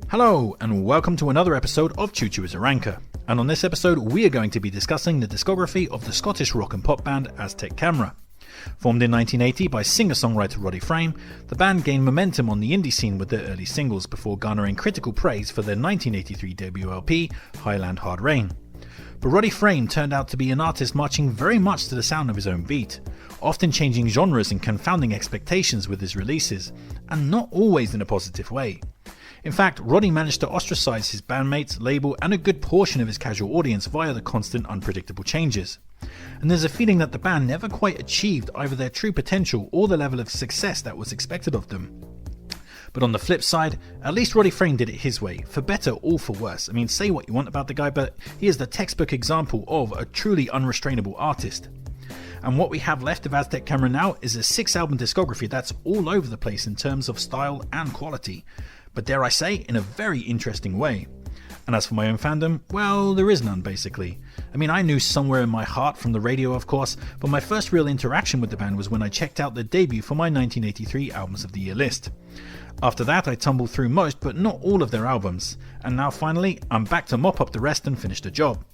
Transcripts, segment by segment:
Hello and welcome to another episode of Chuchu is a Ranker, and on this episode we are going to be discussing the discography of the Scottish rock and pop band Aztec Camera. Formed in 1980 by singer-songwriter Roddy Frame, the band gained momentum on the indie scene with their early singles before garnering critical praise for their 1983 debut LP, Highland Hard Rain. But Roddy Frame turned out to be an artist marching very much to the sound of his own beat, often changing genres and confounding expectations with his releases, and not always in a positive way. In fact, Roddy managed to ostracize his bandmates, label, and a good portion of his casual audience via the constant unpredictable changes. And there's a feeling that the band never quite achieved either their true potential or the level of success that was expected of them. But on the flip side, at least Roddy Frame did it his way, for better or for worse. I mean, say what you want about the guy, but he is the textbook example of a truly unrestrainable artist. And what we have left of Aztec Camera now is a 6-album discography that's all over the place in terms of style and quality, but dare I say, in a very interesting way. And as for my own fandom, well, there is none basically. I mean, I knew Somewhere in My Heart from the radio of course, but my first real interaction with the band was when I checked out their debut for my 1983 Albums of the Year list. After that I tumbled through most but not all of their albums, and now finally I'm back to mop up the rest and finish the job.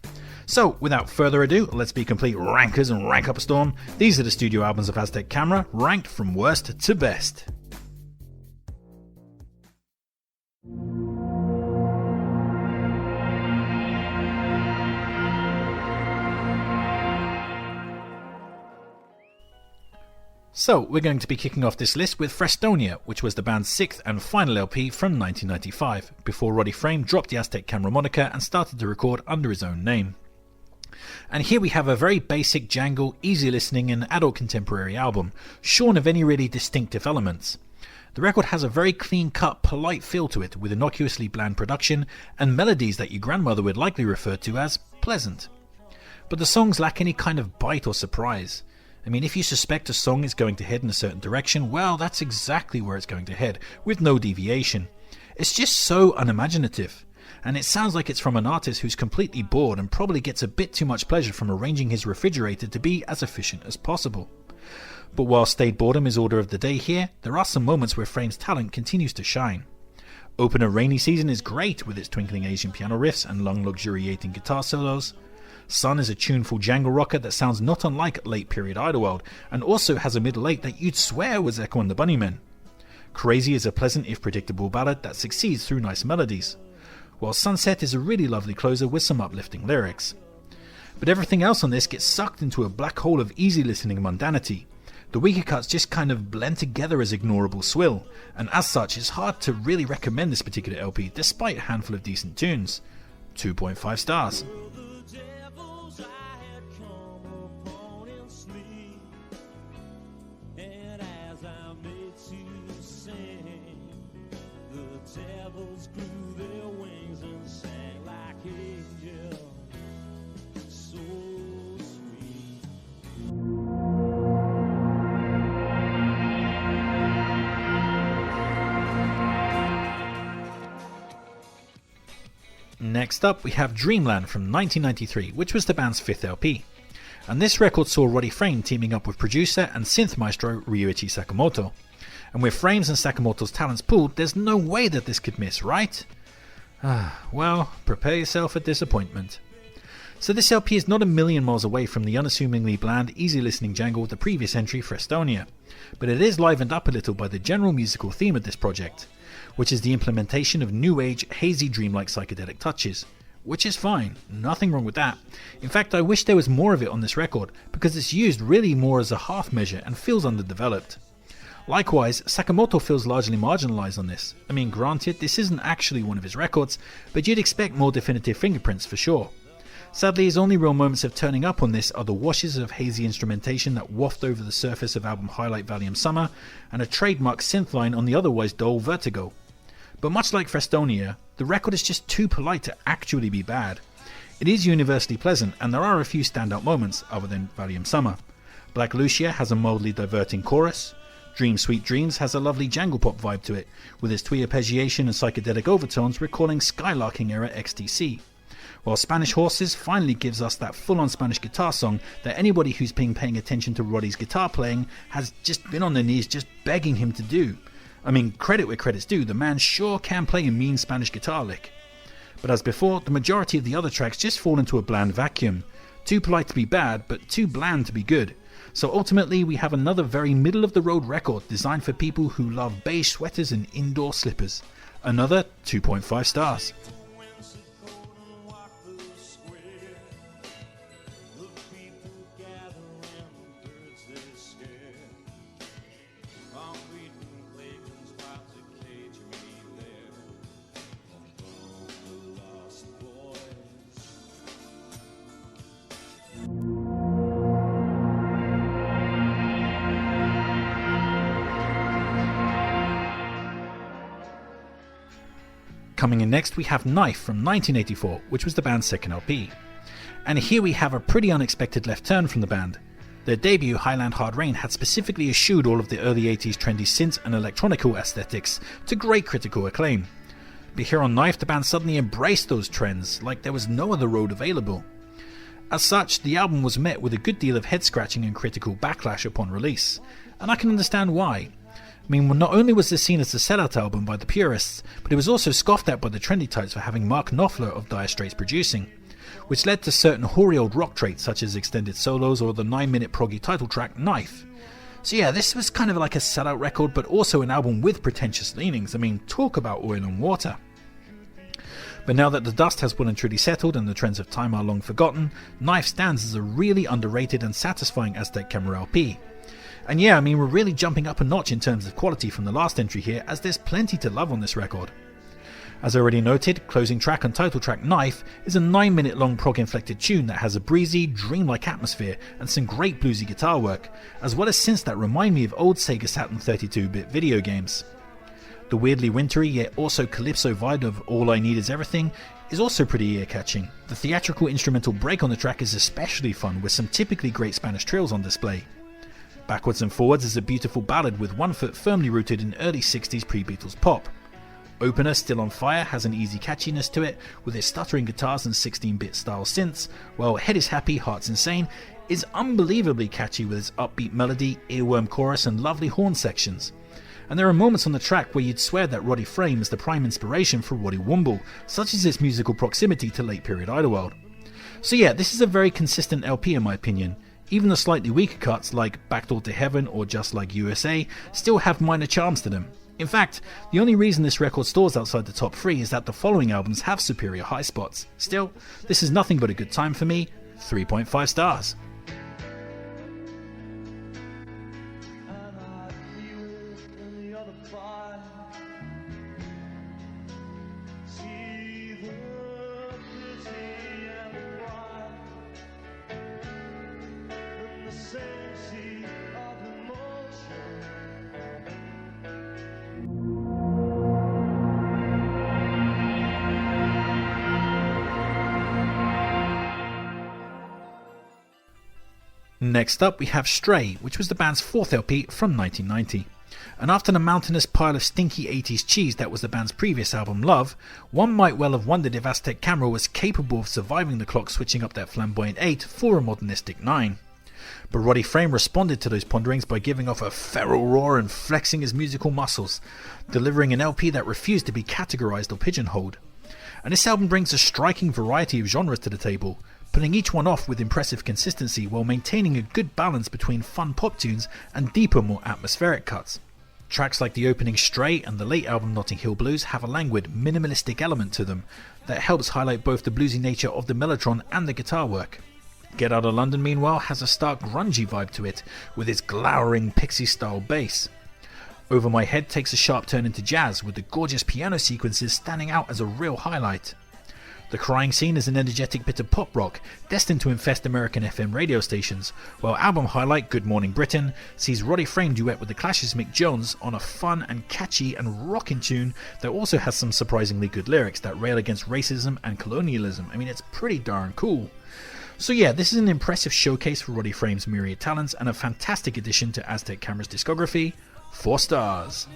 So without further ado, let's be complete rankers and rank up a storm. These are the studio albums of Aztec Camera, ranked from worst to best. So, we're going to be kicking off this list with Frestonia, which was the band's 6th and final LP from 1995, before Roddy Frame dropped the Aztec Camera moniker and started to record under his own name. And here we have a very basic, jangle, easy listening and adult contemporary album, shorn of any really distinctive elements. The record has a very clean-cut, polite feel to it, with innocuously bland production and melodies that your grandmother would likely refer to as pleasant. But the songs lack any kind of bite or surprise. I mean, if you suspect a song is going to head in a certain direction, well, that's exactly where it's going to head, with no deviation. It's just so unimaginative, and it sounds like it's from an artist who's completely bored and probably gets a bit too much pleasure from arranging his refrigerator to be as efficient as possible. But while staid boredom is order of the day here, there are some moments where Frame's talent continues to shine. Opener Rainy Season is great with its twinkling Asian piano riffs and long luxuriating guitar solos. Sun is a tuneful jangle rocker that sounds not unlike late period Idlewild, and also has a middle eight that you'd swear was Echo and the Bunnymen. Crazy is a pleasant if predictable ballad that succeeds through nice melodies, while Sunset is a really lovely closer with some uplifting lyrics. But everything else on this gets sucked into a black hole of easy listening mundanity. The weaker cuts just kind of blend together as ignorable swill, and as such it's hard to really recommend this particular LP despite a handful of decent tunes. 2.5 stars. Next up we have Dreamland from 1993, which was the band's 5th LP. And this record saw Roddy Frame teaming up with producer and synth maestro Ryuichi Sakamoto. And with Frame's and Sakamoto's talents pooled, there's no way that this could miss, right? Well, prepare yourself for disappointment. So this LP is not a million miles away from the unassumingly bland, easy listening jangle of the previous entry, Frestonia, but it is livened up a little by the general musical theme of this project, which is the implementation of new age, hazy, dreamlike psychedelic touches. Which is fine, nothing wrong with that. In fact, I wish there was more of it on this record, because it's used really more as a half measure and feels underdeveloped. Likewise, Sakamoto feels largely marginalised on this. I mean, granted, this isn't actually one of his records, but you'd expect more definitive fingerprints for sure. Sadly, his only real moments of turning up on this are the washes of hazy instrumentation that waft over the surface of album highlight Valium Summer, and a trademark synth line on the otherwise dull Vertigo. But much like Frestonia, the record is just too polite to actually be bad. It is universally pleasant, and there are a few standout moments other than Valium Summer. Black Lucia has a mildly diverting chorus. Dream Sweet Dreams has a lovely jangle pop vibe to it, with its twee arpeggiation and psychedelic overtones recalling Skylarking era XTC. while Spanish Horses finally gives us that full-on Spanish guitar song that anybody who's been paying attention to Roddy's guitar playing has just been on their knees just begging him to do. I mean, credit where credit's due, the man sure can play a mean Spanish guitar lick. But as before, the majority of the other tracks just fall into a bland vacuum. Too polite to be bad, but too bland to be good. So ultimately, we have another very middle-of-the-road record designed for people who love beige sweaters and indoor slippers. Another 2.5 stars. Coming in next, we have Knife from 1984, which was the band's second LP. And here we have a pretty unexpected left turn from the band. Their debut, Highland Hard Rain, had specifically eschewed all of the early 80s trendy synth and electronical aesthetics to great critical acclaim. But here on Knife, the band suddenly embraced those trends like there was no other road available. As such, the album was met with a good deal of head-scratching and critical backlash upon release, and I can understand why. I mean, not only was this seen as a sellout album by the purists, but it was also scoffed at by the trendy types for having Mark Knopfler of Dire Straits producing, which led to certain hoary old rock traits such as extended solos or the 9-minute proggy title track Knife. So yeah, this was kind of like a sellout record, but also an album with pretentious leanings. I mean, talk about oil and water. But now that the dust has well and truly settled and the trends of time are long forgotten, Knife stands as a really underrated and satisfying Aztec Camera LP. And yeah, I mean, we're really jumping up a notch in terms of quality from the last entry here, as there's plenty to love on this record. As already noted, closing track and title track Knife is a 9-minute long prog-inflected tune that has a breezy, dreamlike atmosphere and some great bluesy guitar work, as well as synths that remind me of old Sega Saturn 32-bit video games. The weirdly wintry yet also calypso vibe of All I Need Is Everything is also pretty ear-catching. The theatrical instrumental break on the track is especially fun, with some typically great Spanish trills on display. Backwards and Forwards is a beautiful ballad with one foot firmly rooted in early 60s pre-Beatles pop. Opener, Still on Fire, has an easy catchiness to it, with its stuttering guitars and 16-bit style synths, while Head is Happy, Heart's Insane is unbelievably catchy with its upbeat melody, earworm chorus and lovely horn sections. And there are moments on the track where you'd swear that Roddy Frame is the prime inspiration for Roddy Woomble, such as its musical proximity to late period Idlewild. So yeah, this is a very consistent LP in my opinion. Even the slightly weaker cuts like Backdoor to Heaven or Just Like USA still have minor charms to them. In fact, the only reason this record stores outside the top 3 is that the following albums have superior high spots. Still, this is nothing but a good time for me, 3.5 stars. Next up we have Stray, which was the band's 4th LP from 1990. And after the mountainous pile of stinky 80s cheese that was the band's previous album Love, one might well have wondered if Aztec Camera was capable of surviving the clock switching up that flamboyant 8 for a modernistic 9. But Roddy Frame responded to those ponderings by giving off a feral roar and flexing his musical muscles, delivering an LP that refused to be categorized or pigeonholed. And this album brings a striking variety of genres to the table, putting each one off with impressive consistency while maintaining a good balance between fun pop tunes and deeper, more atmospheric cuts. Tracks like the opening Stray and the late album Notting Hill Blues have a languid, minimalistic element to them that helps highlight both the bluesy nature of the mellotron and the guitar work. Get Out of London, meanwhile, has a stark grungy vibe to it, with its glowering pixie-style bass. Over My Head takes a sharp turn into jazz, with the gorgeous piano sequences standing out as a real highlight. The Crying Scene is an energetic bit of pop rock, destined to infest American FM radio stations, while album highlight Good Morning Britain sees Roddy Frame duet with the Clash's Mick Jones on a fun and catchy and rockin' tune that also has some surprisingly good lyrics that rail against racism and colonialism. I mean, it's pretty darn cool. So yeah, this is an impressive showcase for Roddy Frame's myriad talents and a fantastic addition to Aztec Camera's discography. 4 stars.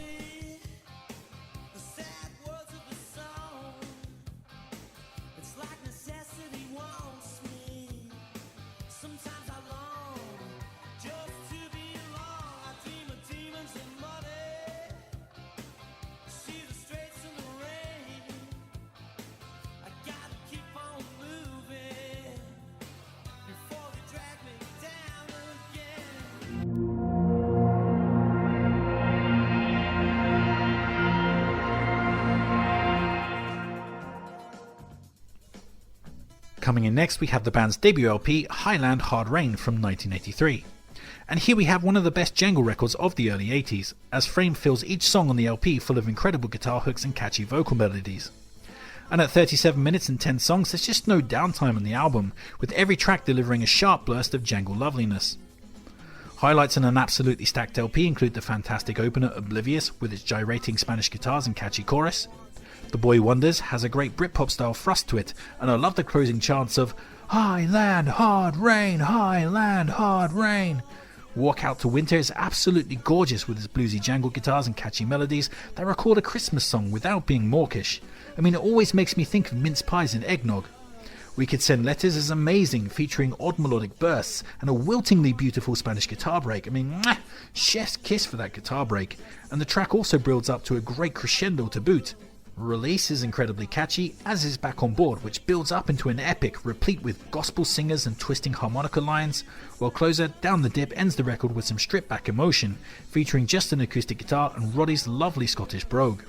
coming in next, we have the band's debut LP, Highland Hard Rain from 1983. And here we have one of the best jangle records of the early 80s, as Frame fills each song on the LP full of incredible guitar hooks and catchy vocal melodies. And at 37 minutes and 10 songs, there's just no downtime on the album, with every track delivering a sharp burst of jangle loveliness. Highlights on an absolutely stacked LP include the fantastic opener Oblivious with its gyrating Spanish guitars and catchy chorus. The Boy Wonders has a great Britpop style thrust to it, and I love the closing chants of Highland Hard Rain, Highland Hard Rain. Walk Out to Winter is absolutely gorgeous with its bluesy jangle guitars and catchy melodies that record a Christmas song without being mawkish. I mean, it always makes me think of mince pies and eggnog. We Could Send Letters is amazing, featuring odd melodic bursts and a wiltingly beautiful Spanish guitar break. I mean, chef's kiss for that guitar break. And the track also builds up to a great crescendo to boot. Release is incredibly catchy, as is Back on Board, which builds up into an epic replete with gospel singers and twisting harmonica lines, while Closer, Down the Dip ends the record with some stripped back emotion, featuring just an acoustic guitar and Roddy's lovely Scottish brogue.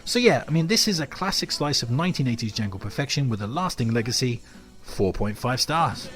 So yeah, I mean, this is a classic slice of 1980s jangle perfection with a lasting legacy. 4.5 stars.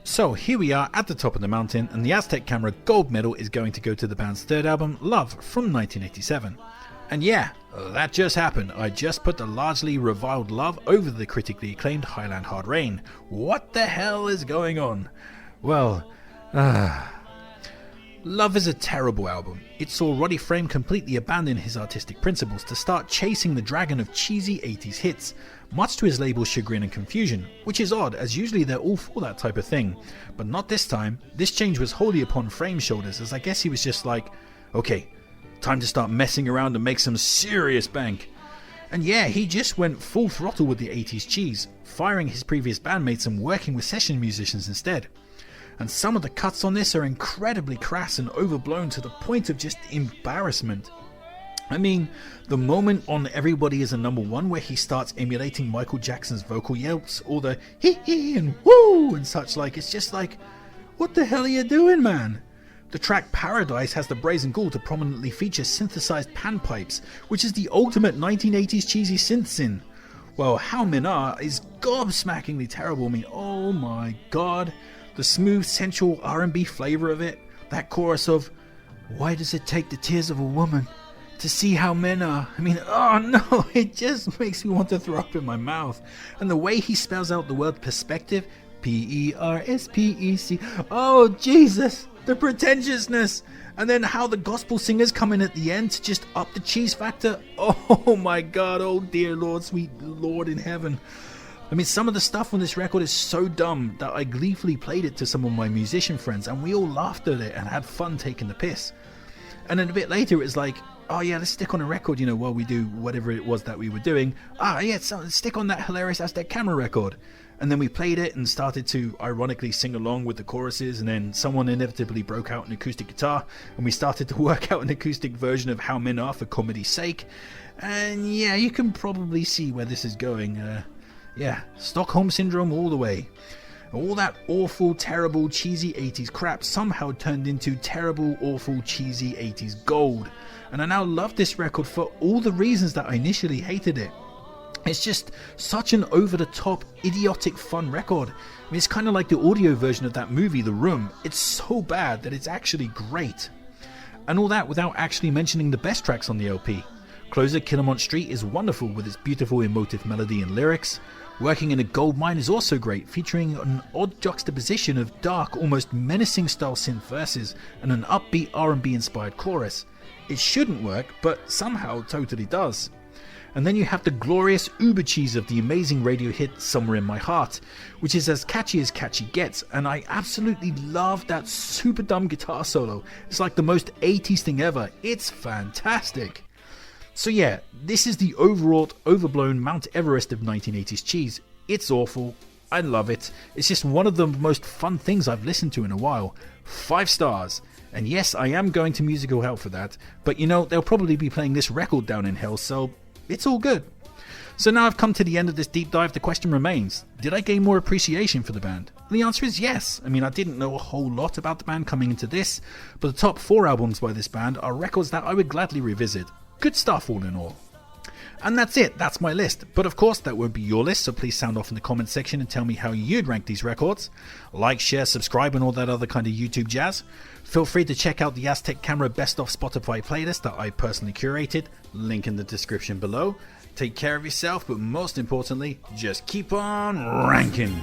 So here we are at the top of the mountain, and the Aztec Camera gold medal is going to go to the band's third album, Love, from 1987. And yeah, that just happened. I just put the largely reviled Love over the critically acclaimed Highland Hard Rain. What the hell is going on? Well, Love is a terrible album. It saw Roddy Frame completely abandon his artistic principles to start chasing the dragon of cheesy 80s hits, much to his label's chagrin and confusion, which is odd, as usually they're all for that type of thing. But not this time. This change was wholly upon Frame's shoulders, as I guess he was just like, okay, time to start messing around and make some serious bank. And yeah, he just went full throttle with the 80s cheese, firing his previous bandmates and working with session musicians instead. And some of the cuts on this are incredibly crass and overblown to the point of just embarrassment. I mean, the moment on Everybody Is a Number One where he starts emulating Michael Jackson's vocal yelps, or the hee hee and woo and such like, it's just like, what the hell are you doing, man? The track Paradise has the brazen gall to prominently feature synthesized panpipes, which is the ultimate 1980s cheesy synth sin. Well, How Men Are is gobsmackingly terrible. I mean, oh my god. The smooth, sensual R&B flavor of it, that chorus of, why does it take the tears of a woman to see how men are? I mean, oh no, it just makes me want to throw up in my mouth. And the way he spells out the word perspective, P-E-R-S-P-E-C, oh Jesus, the pretentiousness. And then how the gospel singers come in at the end to just up the cheese factor. Oh my god, oh dear Lord, sweet Lord in heaven. I mean, some of the stuff on this record is so dumb that I gleefully played it to some of my musician friends, and we all laughed at it and had fun taking the piss. And then a bit later it's like, oh yeah, let's stick on a record, you know, while we do whatever it was that we were doing. So let's stick on that hilarious Aztec Camera record. And then we played it and started to ironically sing along with the choruses, and then someone inevitably broke out an acoustic guitar, and we started to work out an acoustic version of How Men Are for comedy's sake. And yeah, you can probably see where this is going. Yeah, Stockholm Syndrome all the way. All that awful, terrible, cheesy 80s crap somehow turned into terrible, awful, cheesy 80s gold. And I now love this record for all the reasons that I initially hated it. It's just such an over-the-top, idiotic fun record. I mean, it's kind of like the audio version of that movie, The Room. It's so bad that it's actually great. And all that without actually mentioning the best tracks on the LP. Closer, Killamont Street is wonderful with its beautiful emotive melody and lyrics. Working in a Gold Mine is also great, featuring an odd juxtaposition of dark, almost menacing style synth verses and an upbeat R&B inspired chorus. It shouldn't work, but somehow totally does. And then you have the glorious uber cheese of the amazing radio hit Somewhere in My Heart, which is as catchy gets, and I absolutely love that super dumb guitar solo. It's like the most 80s thing ever. It's fantastic. So yeah, this is the overwrought, overblown Mount Everest of 1980s cheese. It's awful. I love it. It's just one of the most fun things I've listened to in a while. 5 stars. And yes, I am going to Musical Hell for that, but you know, they'll probably be playing this record down in hell, so it's all good. So now I've come to the end of this deep dive, the question remains, did I gain more appreciation for the band? And the answer is yes. I mean, I didn't know a whole lot about the band coming into this, but the top 4 albums by this band are records that I would gladly revisit. Good stuff all in all. And that's it, that's my list. But of course, that won't be your list, so please sound off in the comment section and tell me how you'd rank these records. Like, share, subscribe, and all that other kind of YouTube jazz. Feel free to check out the Aztec Camera Best of Spotify playlist that I personally curated, link in the description below. Take care of yourself, but most importantly, just keep on ranking.